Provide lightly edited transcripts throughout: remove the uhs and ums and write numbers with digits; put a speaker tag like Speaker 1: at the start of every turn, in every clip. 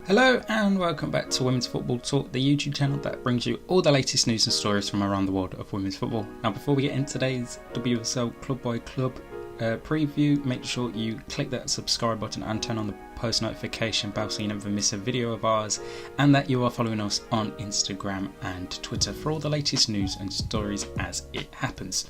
Speaker 1: Hello and welcome back to Women's Football Talk, the YouTube channel that brings you all the latest news and stories from around the world of women's football. Now before we get into today's WSL Club by Club preview, make sure you click that subscribe button and turn on the post notification bell so you never miss a video of ours, and that you are following us on Instagram and Twitter for all the latest news and stories as it happens.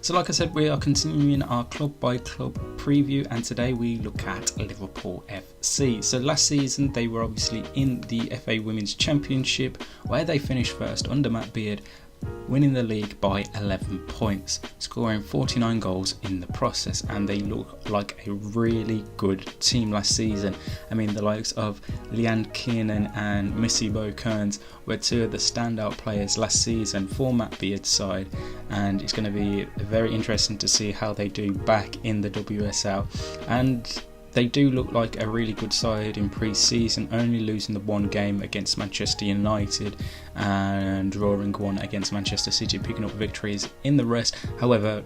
Speaker 1: So like I said, we are continuing our club by club preview, and today we look at Liverpool FC. So last season they were obviously in the FA Women's Championship, where they finished first under Matt Beard, winning the league by 11 points, scoring 49 goals in the process, and they look like a really good team last season. I mean, the likes of Leanne Kiernan and Missy Bo-Kearns were two of the standout players last season for Matt Beard's side, and it's going to be very interesting to see how they do back in the WSL. And they do look like a really good side in pre-season, only losing the one game against Manchester United and drawing one against Manchester City, picking up victories in the rest. However,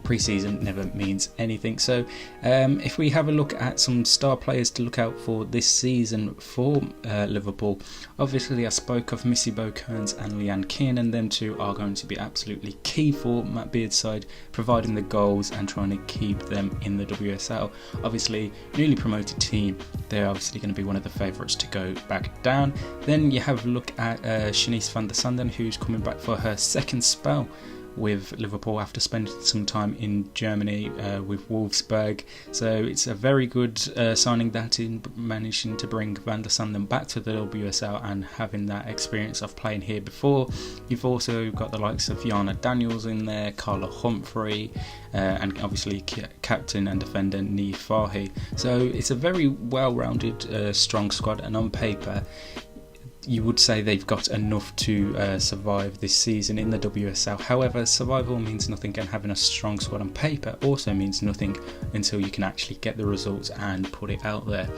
Speaker 1: pre-season never means anything. So if we have a look at some star players to look out for this season for Liverpool, obviously I spoke of Missy Bo-Kearns and Leanne Kiernan. Them two are going to be absolutely key for Matt Beard's side, providing the goals and trying to keep them in the WSL. Obviously, newly promoted team, they're obviously going to be one of the favourites to go back down. Then you have a look at Shanice van der Sanden, who's coming back for her second spell with Liverpool after spending some time in Germany with Wolfsburg. So it's a very good signing that in managing to bring Van der Sanden back to the WSL and having that experience of playing here before. You've also got the likes of Jana Daniels in there, Carla Humphrey, and obviously captain and defender Niamh Fahy. So it's a very well-rounded, strong squad, and on paper you would say they've got enough to survive this season in the WSL. However, survival means nothing, and having a strong squad on paper also means nothing until you can actually get the results and put it out there.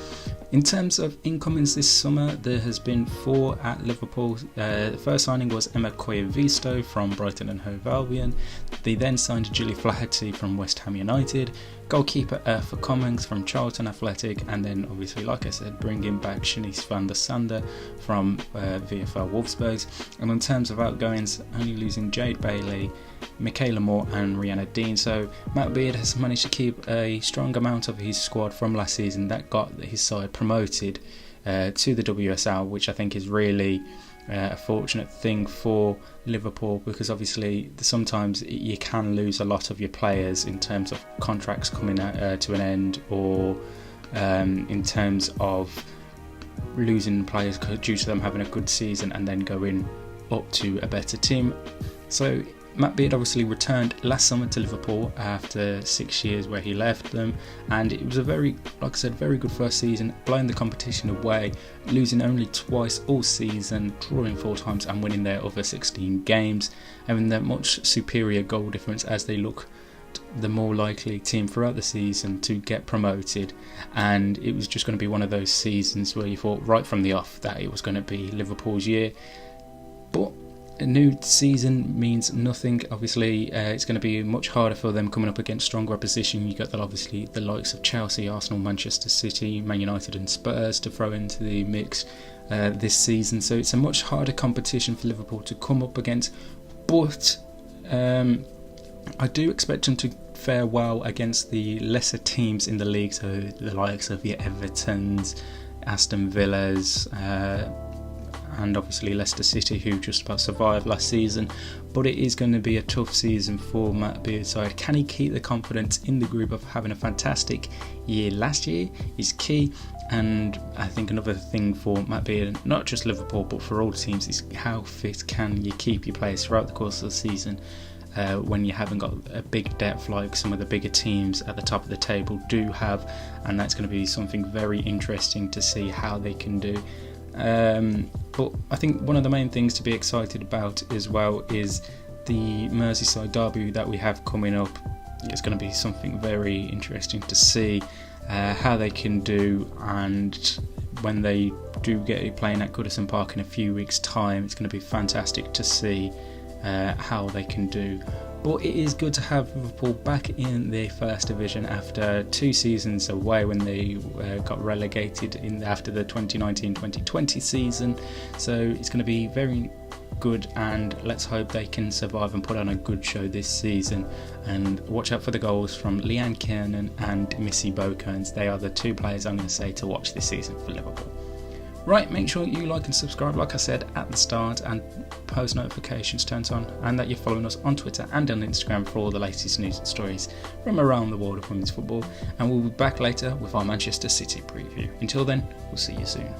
Speaker 1: In terms of incomings this summer, there has been 4 at Liverpool. The first signing was Emma Coyevisto from Brighton and Hove Albion. They then signed Julie Flaherty from West Ham United, goalkeeper Eartha Cummings from Charlton Athletic, and then obviously, like I said, bringing back Shanice van der Sanden from VfL Wolfsburg. And in terms of outgoings, only losing Jade Bailey, Michaela Moore and Rihanna Dean. So Matt Beard has managed to keep a strong amount of his squad from last season that got his side promoted to the WSL, which I think is really a fortunate thing for Liverpool, because obviously sometimes you can lose a lot of your players in terms of contracts coming to an end, or in terms of losing players due to them having a good season and then going up to a better team. So Matt Beard obviously returned last summer to Liverpool after 6 years where he left them, and it was a very, like I said, very good first season, blowing the competition away, losing only twice all season, drawing 4 times and winning their other 16 games, having that much superior goal difference as they look the more likely team throughout the season to get promoted. And it was just going to be one of those seasons where you thought right from the off that it was going to be Liverpool's year. But a new season means nothing. Obviously, it's going to be much harder for them coming up against stronger opposition. You got obviously the likes of Chelsea, Arsenal, Manchester City, Man United and Spurs to throw into the mix this season. So it's a much harder competition for Liverpool to come up against. But I do expect them to fare well against the lesser teams in the league, so the likes of your Evertons, Aston Villas, and obviously Leicester City, who just about survived last season. But it is going to be a tough season for Matt Beard's side. Can he keep the confidence in the group of having a fantastic year last year is key. And I think another thing for Matt Beard, not just Liverpool but for all teams, is how fit can you keep your players throughout the course of the season when you haven't got a big depth like some of the bigger teams at the top of the table do have. And that's going to be something very interesting to see how they can do. But I think one of the main things to be excited about as well is the Merseyside derby that we have coming up. It's going to be something very interesting to see how they can do, and when they do get playing at Goodison Park in a few weeks' time, it's going to be fantastic to see how they can do. But it is good to have Liverpool back in the first division after 2 seasons away when they got relegated after the 2019-2020 season. So it's going to be very good, and let's hope they can survive and put on a good show this season. And watch out for the goals from Leanne Kiernan and Missy Beaukearns. They are the 2 players I'm going to say to watch this season for Liverpool. Right, make sure you like and subscribe like I said at the start, and post notifications turned on, and that you're following us on Twitter and on Instagram for all the latest news and stories from around the world of women's football. And we'll be back later with our Manchester City preview. Until then, we'll see you soon.